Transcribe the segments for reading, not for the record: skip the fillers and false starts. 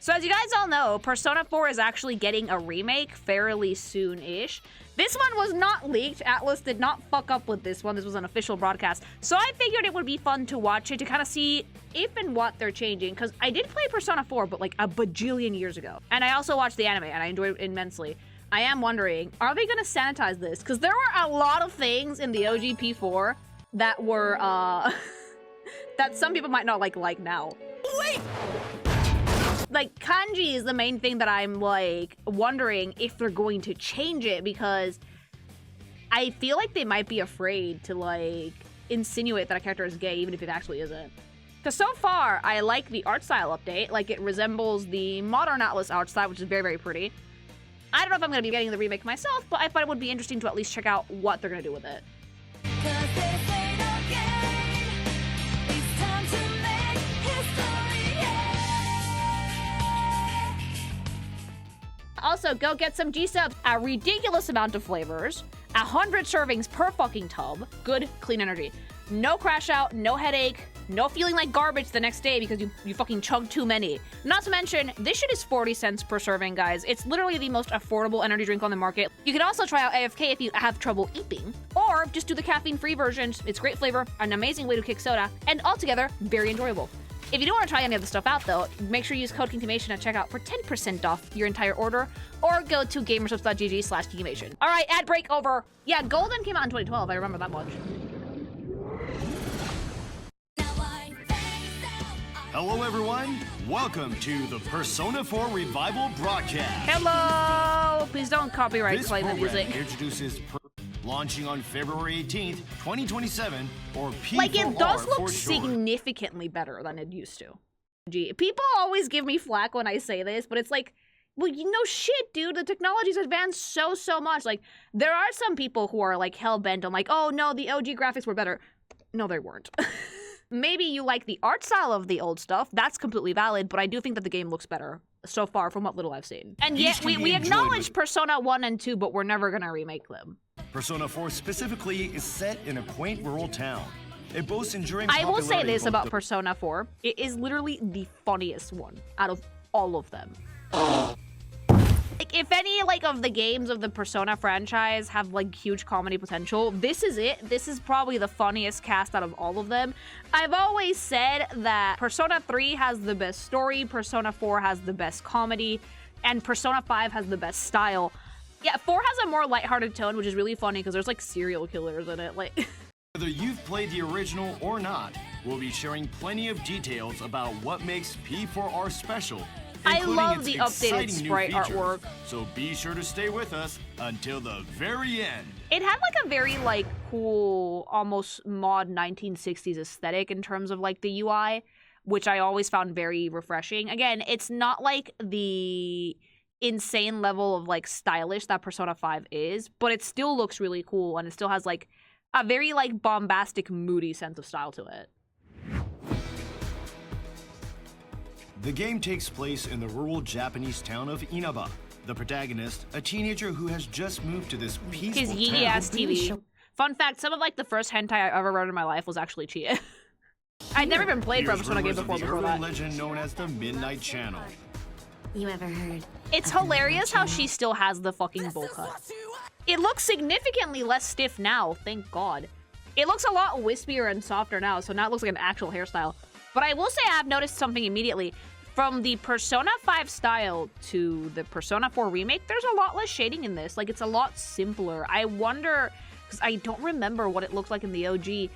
So as you guys all know, Persona 4 is actually getting a remake fairly soon-ish. This one was not leaked. Atlas did not fuck up with this one. This was an official broadcast. So I figured it would be fun to watch it to kind of see if and what they're changing. Because I did play Persona 4, but like a bajillion years ago. And I also watched the anime, and I enjoyed it immensely. I am wondering, are they going to sanitize this? Because there were a lot of things in the OG P4 that were, that some people might not like now. Wait! Like, kanji is the main thing that I'm, like, wondering if they're going to change it, because I feel like they might be afraid to, like, insinuate that a character is gay, even if it actually isn't. Because so far, I like the art style update. Like, it resembles the modern Atlas art style, which is very, very pretty. I don't know if I'm going to be getting the remake myself, but I thought it would be interesting to at least check out what they're going to do with it. Also, go get some G-subs. A ridiculous amount of flavors. 100 servings per fucking tub. Good, clean energy. No crash out, no headache, no feeling like garbage the next day because you fucking chugged too many. Not to mention, this shit is 40 cents per serving, guys. It's literally the most affordable energy drink on the market. You can also try out AFK if you have trouble eating, or just do the caffeine-free versions. It's great flavor, an amazing way to kick soda, and altogether, very enjoyable. If you don't want to try any of the stuff out, though, make sure you use code Geekimation at checkout for 10% off your entire order, or go to gamersubs.gg/Geekimation. All right, ad break over. Yeah, Golden came out in 2012. I remember that much. Hello, everyone. Welcome to the Persona 4 Revival broadcast. Hello. Please don't copyright claim the music. Introduces launching on February 18th, 2027, or P4R. Like, it does look significantly better than it used to. Gee, people always give me flack when I say this, but it's like, well, you know, shit, dude. The technology's advanced so much. Like, there are some people who are, like, hell-bent on, like, oh, no, the OG graphics were better. No, they weren't. Maybe you like the art style of the old stuff. That's completely valid, but I do think that the game looks better so far from what little I've seen. And yet, we acknowledge Persona 1 and 2, but we're never gonna remake them. Persona 4 specifically is set in a quaint rural town. It boasts enduring I will say this about Persona 4. It is literally the funniest one out of all of them. Like, if any, like, of the games of the Persona franchise have, like, huge comedy potential, this is it. This is probably the funniest cast out of all of them. I've always said that Persona 3 has the best story, Persona 4 has the best comedy, and Persona 5 has the best style. Yeah, 4 has a more lighthearted tone, which is really funny because there's, like, serial killers in it. Like, whether you've played the original or not, we'll be sharing plenty of details about what makes P4R special. I love the updated sprite artwork. So be sure to stay with us until the very end. It had like a very like cool, almost mod 1960s aesthetic in terms of like the UI, which I always found very refreshing. Again, it's not like the insane level of like stylish that Persona 5 is, but it still looks really cool and it still has like a very like bombastic, moody sense of style to it. The game takes place in the rural Japanese town of Inaba. The protagonist, a teenager who has just moved to this peaceful town. His yeety-ass TV. Fun fact, some of like the first hentai I ever read in my life was actually Chia. I'd never even played a Persona game before that. Legend known as the Midnight Channel. You ever heard? It's hilarious how she still has the fucking bowl cut. It looks significantly less stiff now, thank God. It looks a lot wispier and softer now, so now it looks like an actual hairstyle. But I will say I have noticed something immediately. From the Persona 5 style to the Persona 4 remake, there's a lot less shading in this. Like, it's a lot simpler. I wonder, because I don't remember what it looked like in the OG,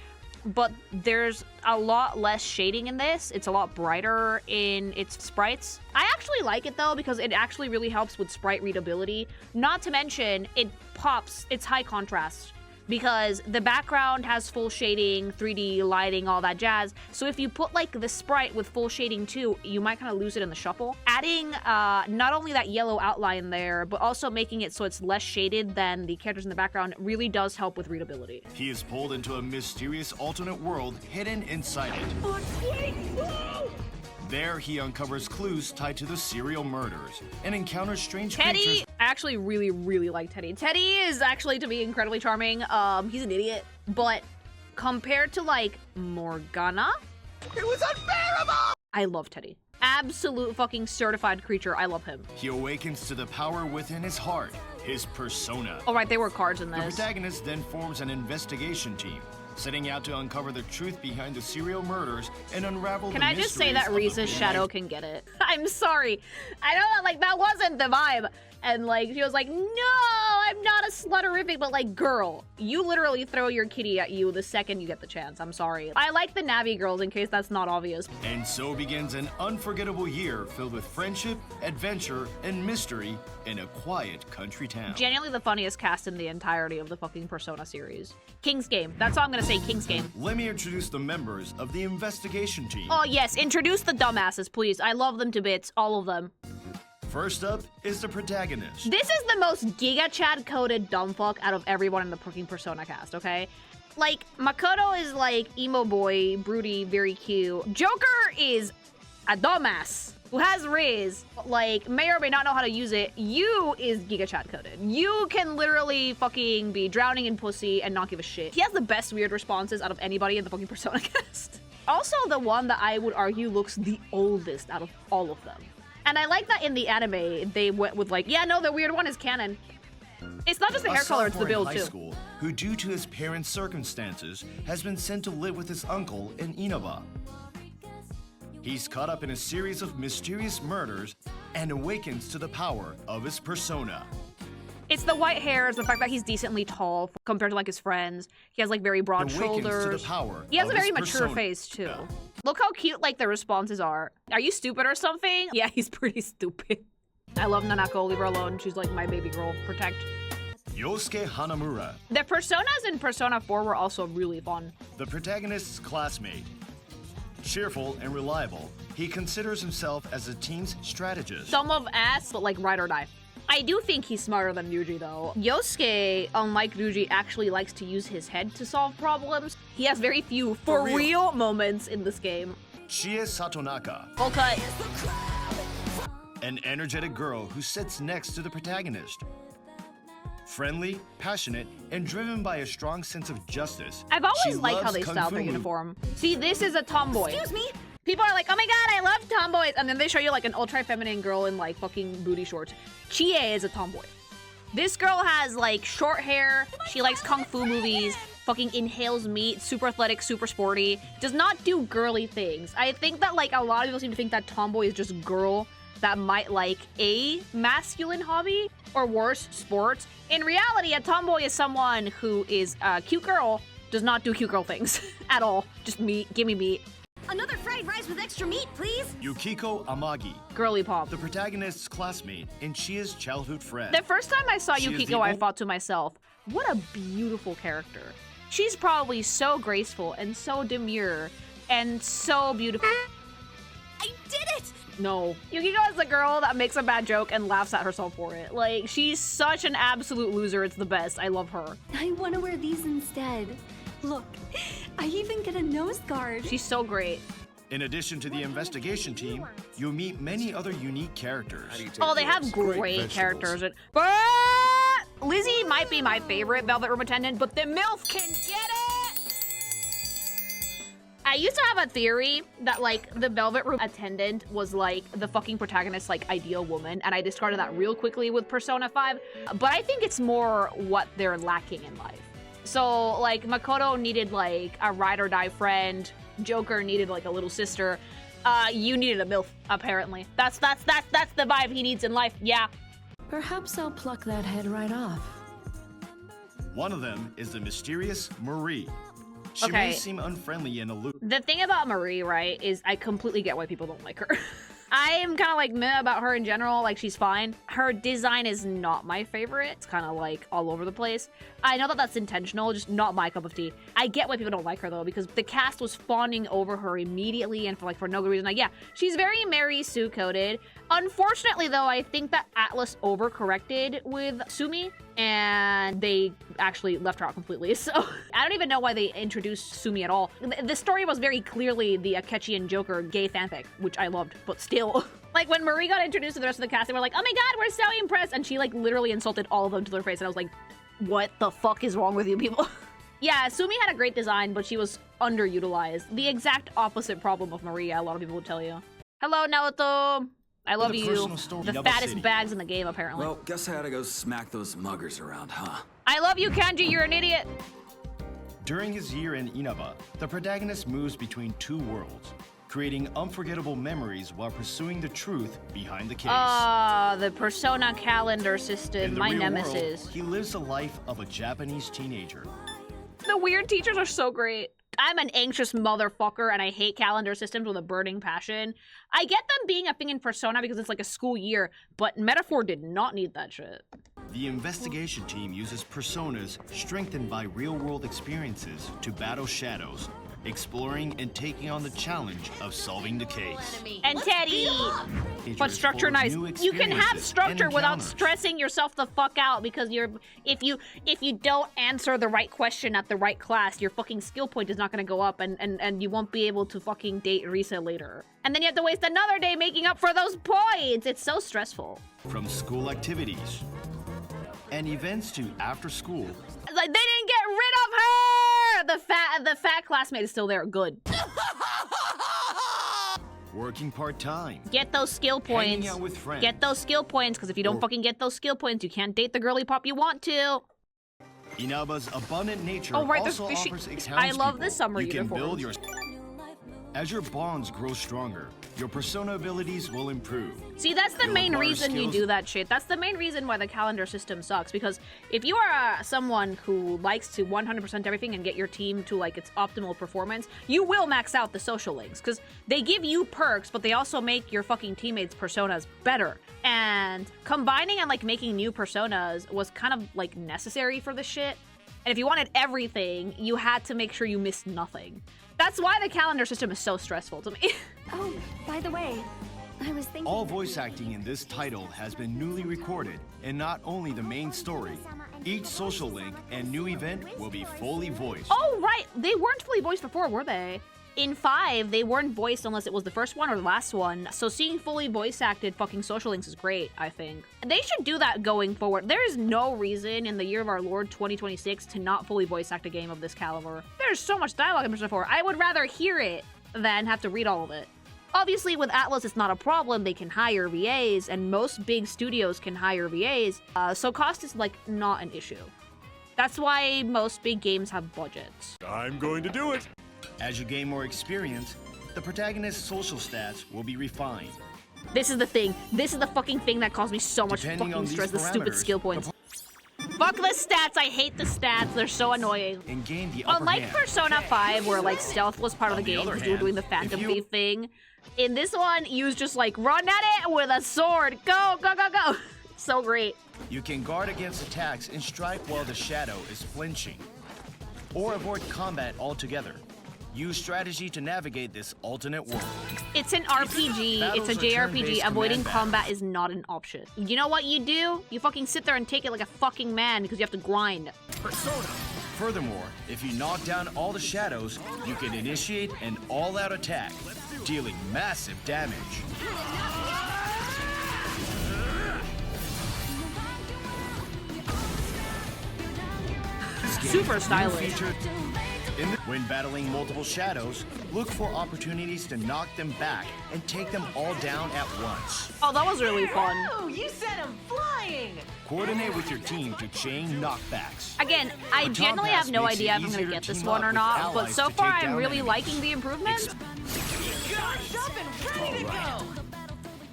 but there's a lot less shading in this. It's a lot brighter in its sprites. I actually like it, though, because it actually really helps with sprite readability. Not to mention, it pops, it's high contrast, because the background has full shading, 3D lighting, all that jazz. So if you put like the sprite with full shading too, you might kind of lose it in the shuffle. Adding not only that yellow outline there, but also making it so it's less shaded than the characters in the background really does help with readability. He is pulled into a mysterious alternate world hidden inside it. There, he uncovers clues tied to the serial murders and encounters strange Teddie, creatures. I actually really like Teddie. Teddie is actually, to me, incredibly charming. He's an idiot, but compared to like Morgana, It was unbearable! I love Teddie. Absolute fucking certified creature. I love him. He awakens to the power within his heart, his persona. Oh, right, they were cards in The this. protagonist then forms an investigation team, setting out to uncover the truth behind the serial murders and unravel Can the I just say mysteries that of the Risa's shadow real-life can get it? I'm sorry. I know that, like, that wasn't the vibe. And, like, she was like, no, I'm not a sluterific, but, like, girl, you literally throw your kitty at you the second you get the chance. I'm sorry. I like the Navi girls, in case that's not obvious. And so begins an unforgettable year filled with friendship, adventure, and mystery in a quiet country town. Genuinely the funniest cast in the entirety of the fucking Persona series. King's Game. That's all I'm gonna say, King's Game. Let me introduce the members of the investigation team. Oh, yes, introduce the dumbasses, please. I love them to bits, all of them. First up is the protagonist. This is the most Giga Chad coded dumbfuck out of everyone in the fucking Persona cast, okay? Like, Makoto is like emo boy, broody, very cute. Joker is a dumbass who has Riz, like, may or may not know how to use it. You is Giga Chad coded. You can literally fucking be drowning in pussy and not give a shit. He has the best weird responses out of anybody in the fucking Persona cast. Also the one that I would argue looks the oldest out of all of them. And I like that in the anime, they went with like, yeah, no, the weird one is canon. It's not just the hair color, it's the build high too. School, who due to his parents' circumstances has been sent to live with his uncle in Inaba. He's caught up in a series of mysterious murders and awakens to the power of his persona. It's the white hairs, the fact that he's decently tall compared to like his friends. He has like very broad Awakens shoulders. to the power He has of a very his mature persona. face too. Look how cute like the responses are. Are you stupid or something? Yeah, he's pretty stupid. I love Nanako, leave her alone. She's like my baby girl, protect. Yosuke Hanamura, The personas in Persona 4 were also really fun. the protagonist's classmate. Cheerful and reliable, he considers himself as the team's strategist. Some of ass, but like ride or die. I do think he's smarter than Ryuji though. Yosuke, unlike Ryuji, actually likes to use his head to solve problems. He has very few for real moments in this game. Chie Satonaka, Full cut. an energetic girl who sits next to the protagonist. Friendly, passionate, and driven by a strong sense of justice. I've she always liked how loves they Kung styled Fu their Movie. uniform. See, this is a tomboy. Excuse me? People are like, oh my god, I love tomboys. And then they show you like an ultra feminine girl in like fucking booty shorts. Chie is a tomboy. This girl has like short hair. She likes kung fu movies. Fucking inhales meat. Super athletic, super sporty. Does not do girly things. I think that like a lot of people seem to think that tomboy is just girl that might like a masculine hobby or worse, sports. In reality, a tomboy is someone who is a cute girl, does not do cute girl things at all. Just meat, give me meat. Another fried rice with extra meat, please. Yukiko Amagi, Girly pop. the protagonist's classmate and Chia's childhood friend. The first time I saw She is Yukiko, the I ol- thought to myself, what a beautiful character. She's probably so graceful and so demure and so beautiful. I did it! No. Yukiko is the girl that makes a bad joke and laughs at herself for it. Like, she's such an absolute loser. It's the best. I love her. I want to wear these instead. Look, I even get a nose guard. She's so great. In addition to the investigation team, you'll meet many other unique characters. Oh, they have great characters. But Lizzie might be my favorite Velvet Room attendant, but the MILF can get it! I used to have a theory that, like, the Velvet Room attendant was, like, the fucking protagonist's, like, ideal woman, and I discarded that real quickly with Persona 5, but I think it's more what they're lacking in life. So, like, Makoto needed, like, a ride-or-die friend, Joker needed, like, a little sister, you needed a MILF, apparently. That's the vibe he needs in life, yeah. Perhaps I'll pluck that head right off. One of them is the mysterious Marie. She Okay. may seem unfriendly and aloof. The thing about Marie, right, is I completely get why people don't like her. I am kind of like meh about her in general, like she's fine. Her design is not my favorite. It's kind of like all over the place. I know that that's intentional, just not my cup of tea. I get why people don't like her though, because the cast was fawning over her immediately and for no good reason. Like, yeah, she's very Mary Sue coded. Unfortunately though, I think that Atlas overcorrected with Sumi and they actually left her out completely. So I don't even know why they introduced Sumi at all. The story was very clearly the Akechi and Joker gay fanfic, which I loved, but still. Like when Marie got introduced to the rest of the cast, they were like, oh my god, we're so impressed. And she like literally insulted all of them to their face. And I was like, what the fuck is wrong with you people? Yeah, Sumi had a great design, but she was underutilized. The exact opposite problem of Maria, a lot of people would tell you. Hello, Naoto. I love The you. personal store The in Inaba fattest City. bags in the game, apparently. Well, guess I had to go smack those muggers around, huh? I love you, Kanji. You're an idiot. During his year in Inaba, the protagonist moves between two worlds, creating unforgettable memories while pursuing the truth behind the case. The Persona calendar In system, the my real nemesis. world, he lives the life of a Japanese teenager. The weird teachers are so great. I'm an anxious motherfucker and I hate calendar systems with a burning passion. I get them being a thing in Persona because it's like a school year, but Metaphor did not need that shit. The investigation team uses personas strengthened by real-world experiences to battle shadows, exploring and taking on the challenge of solving the case. And Teddie! But structure nice. You can have structure without stressing yourself the fuck out because if you don't answer the right question at the right class, your fucking skill point is not gonna go up and you won't be able to fucking date Risa later. And then you have to waste another day making up for those points. It's so stressful. From school activities and events to after school, Like they didn't get rid of her. The fat classmate is still there. Good. working part-time, Get those skill hanging points. out with friends, Get those skill points, because if you don't Or- fucking get those skill points, you can't date the girly pop you want to. Inaba's abundant nature Oh, right, the also fishing- offers its I love townspeople. this summer You can uniforms. build your... As your bonds grow stronger, your persona abilities will improve. See, that's the You'll main acquire reason you skills- do that shit. That's the main reason why the calendar system sucks. Because if you are someone who likes to 100% everything and get your team to like its optimal performance, you will max out the social links. Because they give you perks, but they also make your fucking teammates' personas better. And combining and like making new personas was kind of like necessary for this shit. And if you wanted everything, you had to make sure you missed nothing. That's why the calendar system is so stressful to me. Oh, by the way, I was thinking. All voice acting in this title has been newly recorded, and not only the main story. Each social link and new event will be fully voiced. Oh, right. They weren't fully voiced before, were they? In 5, they weren't voiced unless it was the first one or the last one. So seeing fully voice-acted fucking social links is great, I think. They should do that going forward. There is no reason in the year of our Lord 2026 to not fully voice-act a game of this caliber. There's so much dialogue in Persona 4. I would rather hear it than have to read all of it. Obviously, with Atlas, it's not a problem. They can hire VAs, and most big studios can hire VAs. So cost is, like, not an issue. That's why most big games have budgets. I'm going to do it. As you gain more experience, the protagonist's social stats will be refined. This is the thing. This is the fucking thing that caused me so much Depending fucking on these stress, the stupid parameters, skill points. Fuck the stats. I hate the stats. They're so annoying. And gain the upper Unlike hand. Persona 5, where like stealth was part of the On the game other because you were hand, doing the if Phantom you- Thief thing, in this one, you just like run at it with a sword. Go, go, go, go. So great. You can guard against attacks and strike while the shadow is flinching, or avoid combat altogether. Use strategy to navigate this alternate world. It's an RPG. Battles It's a are JRPG. turn-based Avoiding command combat is not an option. You know what you do? You fucking sit there and take it like a fucking man because you have to grind. Furthermore, if you knock down all the shadows, you can initiate an all-out attack, dealing massive damage. Super New stylish. feature when battling multiple shadows, look for opportunities to knock them back and take them all down at once. Oh, that was really fun. Oh, you sent him flying! Coordinate with your team to chain knockbacks. Again, I Baton genuinely Pass have no makes it idea if I'm easier gonna to get this team one up or with not, but allies so to far take I'm down really enemies. liking the improvements. Charged up and ready to go!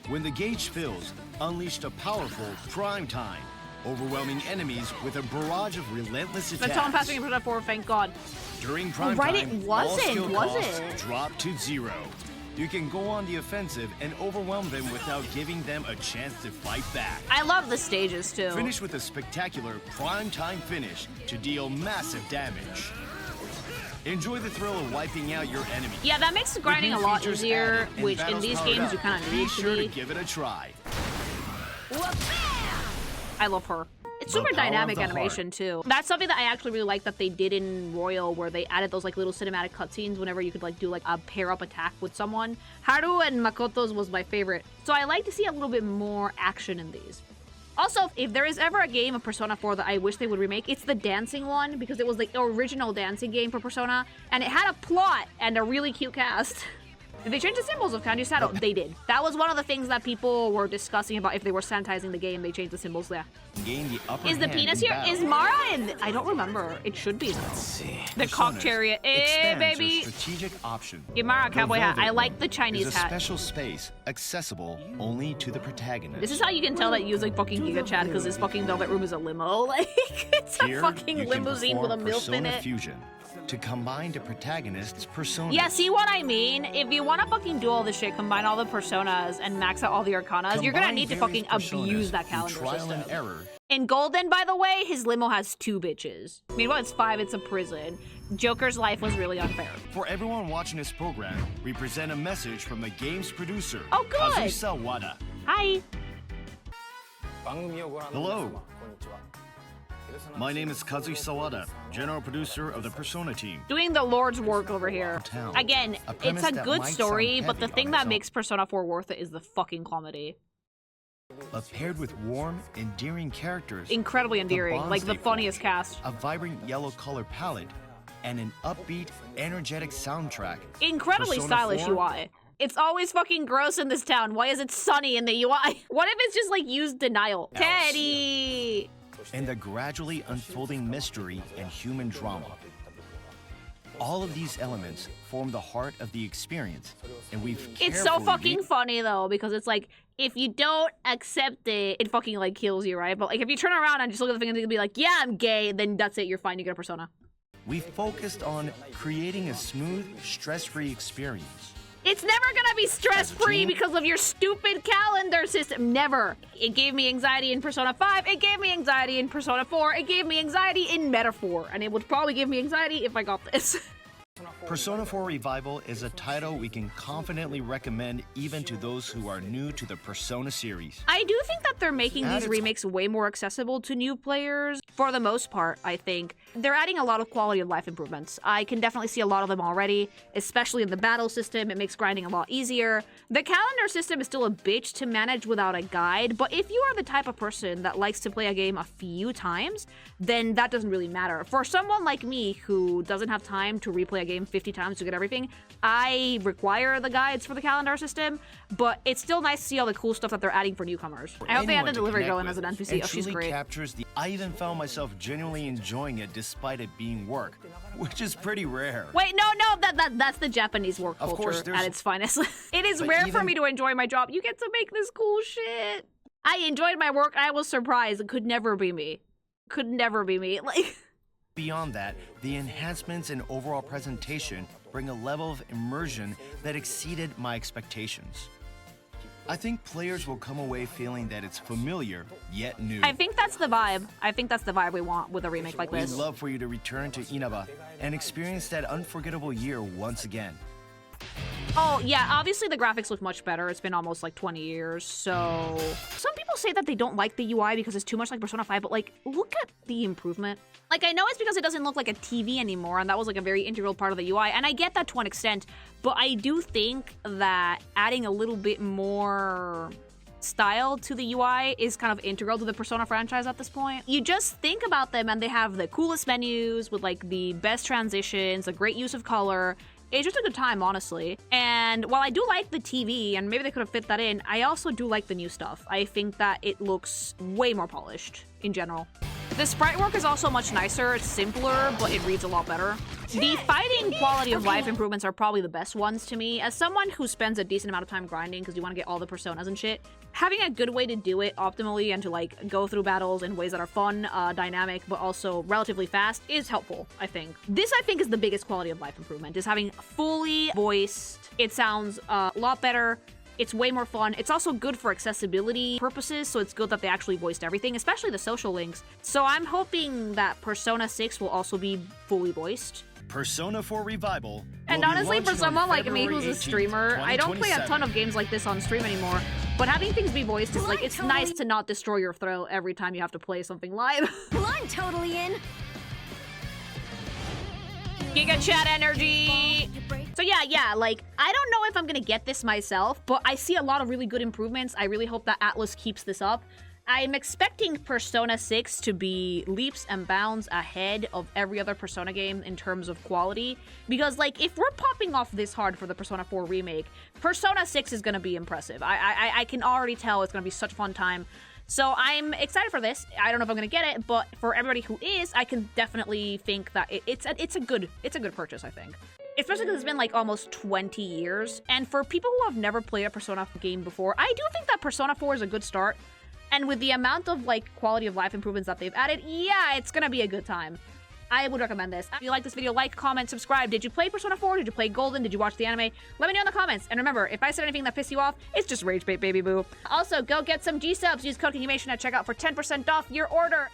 When the gauge fills, unleash the powerful Prime Time, overwhelming enemies with a barrage of relentless attacks. Baton passing in Persona 4, thank God. During Prime right, Time, it all wasn't, skill was costs it? drop to 0. You can go on the offensive and overwhelm them without giving them a chance to fight back. I love the stages too. Finish with a spectacular Prime Time finish to deal massive damage. Enjoy the thrill of wiping out your enemy. Yeah, that makes With grinding new a lot features easier, added and which in battles these powered games up, you kind of be need sure to to be. give it a try. I love her. It's The super power of dynamic the animation too. That's something that I actually really like that they did in Royal, where they added those like little cinematic cutscenes whenever you could like do like a pair up attack with someone. Haru and Makoto's was my favorite, so I like to see a little bit more action in these. Also, if there is ever a game of Persona 4 that I wish they would remake, it's the dancing one, because it was the original dancing game for Persona, and it had a plot and a really cute cast. Did they change the symbols of Kanji Sato? They did. That was one of the things that people were discussing about if they were sanitizing the game. They changed the symbols there. Gain the upper Is the hand penis in here? battle. Is Mara in? I don't remember. It should be though. The cock Personas chariot. expands your Baby. strategic option. Give Mara a The cowboy hat. I velvet like the room Chinese is a hat. special space accessible only to the protagonist. This is how you can tell that you use like fucking Giga Chad because this fucking velvet room is a limo. Like it's a Here, fucking you can limousine with a perform MILF in persona it. fusion to combine the protagonist's persona. Yeah, see what I mean? If you want to fucking do all this shit, combine all the personas and max out all the arcanas, you're gonna need to fucking abuse that calendar trial system. and error. In Golden, by the way, his limo has 2 bitches. Meanwhile, it's 5, it's a prison. Joker's life was really unfair. For everyone watching this program, we present a message from the game's producer, Oh, good. Kazuhisa Wada. Hi. Hello. My name is Kazuhisa Wada, general producer of the Persona team. Doing the Lord's work over here. Town. Again, A it's premise a that good might story, sound but the heavy thing on that its own. makes Persona 4 worth it is the fucking comedy. Paired with warm, endearing characters. Incredibly endearing, bonds like the they funniest forge, cast. A vibrant yellow color palette, and an upbeat, energetic soundtrack. Incredibly Persona stylish 4? UI. It's always fucking gross in this town. Why is it sunny in the UI? What if it's just like used denial? Teddie! And the gradually unfolding mystery and human drama. All of these elements form the heart of the experience, and we've It's so carefully fucking funny though, because it's like, if you don't accept it, it fucking like kills you, right? But like if you turn around and just look at the thing and be like, yeah, I'm gay, then that's it, you're fine, you get a persona. we focused on creating a smooth, stress-free experience. It's never gonna be stress-free team? because of your stupid calendar system. Never. It gave me anxiety in Persona 5, it gave me anxiety in Persona 4, it gave me anxiety in Metaphor, and it would probably give me anxiety if I got this. Persona 4 Revival is a title we can confidently recommend even to those who are new to the Persona series. I do think that they're making At these its- remakes way more accessible to new players. For the most part, I think. They're adding a lot of quality of life improvements. I can definitely see a lot of them already, especially in the battle system. It makes grinding a lot easier. The calendar system is still a bitch to manage without a guide, but if you are the type of person that likes to play a game a few times, then that doesn't really matter. For someone like me who doesn't have time to replay a game 50 times to get everything, I require the guides for the calendar system, but it's still nice to see all the cool stuff that they're adding for newcomers. I hope they add Anyone the to delivery connect girl in with, as an NPC. and Oh, she's truly great. captures the. I even found myself genuinely enjoying it despite it being work, which is pretty rare. Wait, no, that's the Japanese work Of culture course, there's- at its finest. It is But rare for even- me to enjoy my job. You get to make this cool shit. I enjoyed my work. I was surprised. It could never be me. Could never be me. Like, Beyond that, the enhancements in overall presentation bring a level of immersion that exceeded my expectations. I think players will come away feeling that it's familiar, yet new. I think that's the vibe. I think that's the vibe we want with a remake like We'd this. love for you to return to Inaba and experience that unforgettable year once again. Oh, yeah, obviously the graphics look much better. It's been almost like 20 years, so... Some people say that they don't like the UI because it's too much like Persona 5, but like, look at the improvement. Like, I know it's because it doesn't look like a TV anymore, and that was like a very integral part of the UI, and I get that to an extent, but I do think that adding a little bit more style to the UI is kind of integral to the Persona franchise at this point. You just think about them and they have the coolest menus with like the best transitions, a great use of color. It's just a good time, honestly. And while I do like the TV, and maybe they could have fit that in, I also do like the new stuff. I think that it looks way more polished in general. The sprite work is also much nicer, it's simpler, but it reads a lot better. The fighting quality of life improvements are probably the best ones to me. As someone who spends a decent amount of time grinding because you want to get all the personas and shit, having a good way to do it optimally and to like go through battles in ways that are fun, dynamic, but also relatively fast is helpful, I think. This, I think, is the biggest quality of life improvement, is having fully voiced. It sounds a lot better. It's way more fun. It's also good for accessibility purposes, so it's good that they actually voiced everything, especially the social links. So I'm hoping that Persona 6 will also be fully voiced. Persona 4 Revival. And will be honestly, for launching on someone like me February who's a 18th, streamer, I don't play a 2027. ton of games like this on stream anymore, but having things be voiced is like, it's nice to not destroy your throat every time you have to play something live. Well, I'm totally in. Giga chat energy! So yeah, like, I don't know if I'm gonna get this myself, but I see a lot of really good improvements. I really hope that Atlas keeps this up. I'm expecting Persona 6 to be leaps and bounds ahead of every other Persona game in terms of quality. Because, like, if we're popping off this hard for the Persona 4 remake, Persona 6 is going to be impressive. I can already tell it's going to be such a fun time. So I'm excited for this. I don't know if I'm going to get it, but for everybody who is, I can definitely think that it's a good purchase, I think. Especially because it's been like almost 20 years. And for people who have never played a Persona game before, I do think that Persona 4 is a good start. And with the amount of, like, quality of life improvements that they've added, yeah, it's gonna be a good time. I would recommend this. If you like this video, like, comment, subscribe. Did you play Persona 4? Did you play Golden? Did you watch the anime? Let me know in the comments. And remember, if I said anything that pissed you off, it's just rage bait, baby boo. Also, go get some G-subs. Use code Kingymation at checkout for 10% off your order.